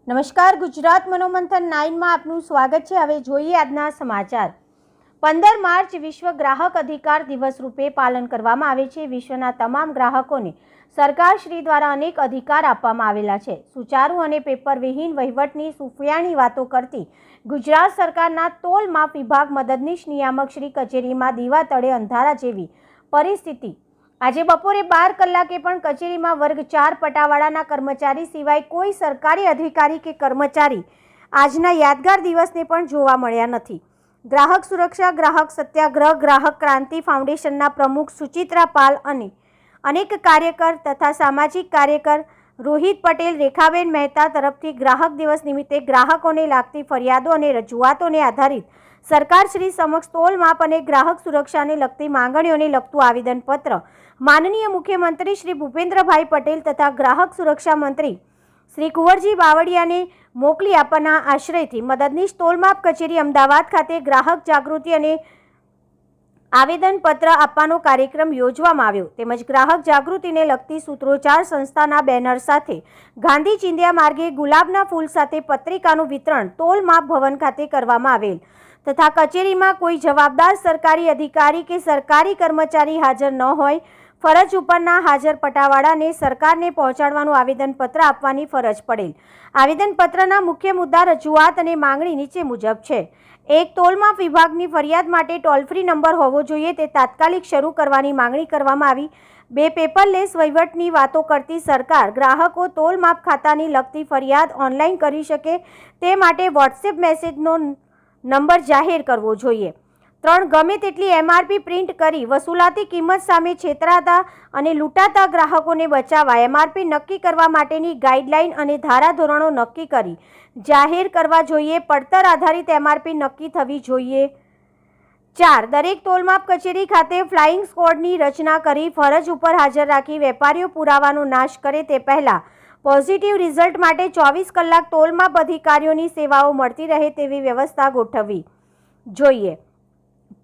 નમસ્કાર, ગુજરાત મનોમંથન 9 માં આપનું સ્વાગત છે। હવે જોઈએ આજના સમાચાર। 15 માર્ચ વિશ્વ ગ્રાહક અધિકાર દિવસ રૂપે પાલન કરવામાં આવે છે। વિશ્વના તમામ ગ્રાહકોને સરકારશ્રી દ્વારા અનેક અધિકાર આપવામાં આવેલા છે। સુચારુ અને પેપરવિહીન વહીવટની સુફિયાણી વાતો કરતી ગુજરાત સરકારના તોલ માપ વિભાગ મદદનીશ નિયામક શ્રી કચેરીમાં દીવા તળે અંધારા જેવી પરિસ્થિતિ। આજે બપોરે 12 કલાકે પણ કચેરીમાં વર્ગ 4 પટાવાળાના કર્મચારી સિવાય કોઈ સરકારી અધિકારી કે કર્મચારી આજના યાદગાર દિવસને પણ જોવા મળ્યા નથી। ગ્રાહક સુરક્ષા, ગ્રાહક સત્યાગ્રહ, ગ્રાહક ક્રાંતિ ફાઉન્ડેશનના પ્રમુખ સુચિત્રા પાલ અને અનેક કાર્યકર તથા સામાજિક કાર્યકર રોહિત પટેલ, રેખાબેન મહેતા તરફથી ગ્રાહક દિવસ નિમિત્તે ગ્રાહકોને લાગતી ફરિયાદો અને રજૂઆતોને આધારિત સરકારશ્રી સમક્ષ તોલ માપ અને ગ્રાહક સુરક્ષાને લગતી માંગણીઓને લગતું આવેદનપત્ર માનનીય મુખ્યમંત્રી શ્રી ભૂપેન્દ્રભાઈ પટેલ તથા ગ્રાહક સુરક્ષા મંત્રી શ્રી કુંવરજી બાવળિયાને મોકલી આપવાના આશ્રયથી મદદનીશ તોલમાપ કચેરી અમદાવાદ ખાતે ગ્રાહક જાગૃતિ અને આવેદનપત્ર આપવાનો કાર્યક્રમ યોજવામાં આવ્યો। તેમજ ગ્રાહક જાગૃતિને લગતી સૂત્રોચ્ચાર સંસ્થાના બેનર સાથે ગાંધી ચિંધ્યા માર્ગે ગુલાબના ફૂલ સાથે પત્રિકાનું વિતરણ તોલમાપ ભવન ખાતે કરવામાં આવેલ તથા કચેરીમાં કોઈ જવાબદાર સરકારી અધિકારી કે સરકારી કર્મચારી હાજર ન હોય, ફરજ ઉપરના હાજર પટાવાળાને સરકારને પહોંચાડવાનું આવેદનપત્ર આપવાની ફરજ પડેલ। આવેદનપત્રના મુખ્ય મુદ્દા, રજૂઆત અને માંગણી નીચે મુજબ છે। 1. તોલમાપ વિભાગની ફરિયાદ માટે ટોલ ફ્રી નંબર હોવો જોઈએ, તે તાત્કાલિક શરૂ કરવાની માંગણી કરવામાં આવી। 2. પેપરલેસ વહીવટની વાતો કરતી સરકાર ગ્રાહકો તોલમાપ ખાતાની લગતી ફરિયાદ ઓનલાઈન કરી શકે તે માટે વોટ્સએપ મેસેજનો નંબર જાહેર કરવો જોઈએ। 3. ગમે તેટલી MRP પ્રિન્ટ કરી વસૂલાતી કિંમત સામે છેતરાતા અને લૂંટાતા ગ્રાહકોને બચાવવા MRP નક્કી કરવા માટેની ગાઈડલાઈન અને ધારાધોરણો નક્કી કરી જાહેર કરવા જોઈએ। પડતર આધારિત MRP નક્કી થવી જોઈએ। 4. દરેક તોલમાપ કચેરી ખાતે ફ્લાઇંગ સ્ક્વોડની રચના કરી ફરજ ઉપર હાજર રાખી વેપારીઓ પુરાવાનો નાશ કરે તે પહેલાં પોઝિટિવ રિઝલ્ટ માટે 24 કલાક તોલમાપ અધિકારીઓની સેવાઓ મળતી રહે તેવી વ્યવસ્થા ગોઠવવી જોઈએ।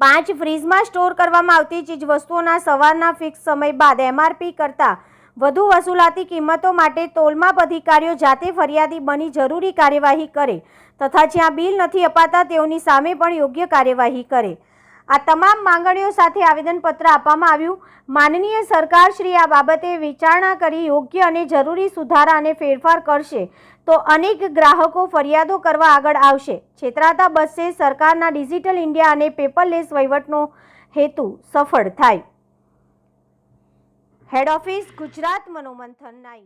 5. ફ્રીજમાં સ્ટોર કરવામાં આવતી ચીજવસ્તુઓના સવારના ફિક્સ સમય બાદ MRP કરતાં વધુ વસૂલાતી કિંમતો માટે તોલમાપ અધિકારીઓ જાતે ફરિયાદી બની જરૂરી કાર્યવાહી કરે તથા જ્યાં બિલ નથી અપાતા તેઓની સામે પણ યોગ્ય કાર્યવાહી કરે। આ તમામ માંગણીઓ સાથે આવેદનપત્ર આપવામાં આવ્યું। માનનીય સરકારશ્રી આ બાબતે વિચારણા કરી યોગ્ય અને જરૂરી સુધારા અને ફેરફાર કરશે તો અનેક ગ્રાહકો ફરિયાદો કરવા આગળ આવશે, છેતરાતા બચશે, સરકારના ડિજિટલ ઇન્ડિયા અને પેપરલેસ વહીવટનો હેતુ સફળ થાય। હેડ ઓફિસ, ગુજરાત મનોમંથન 9।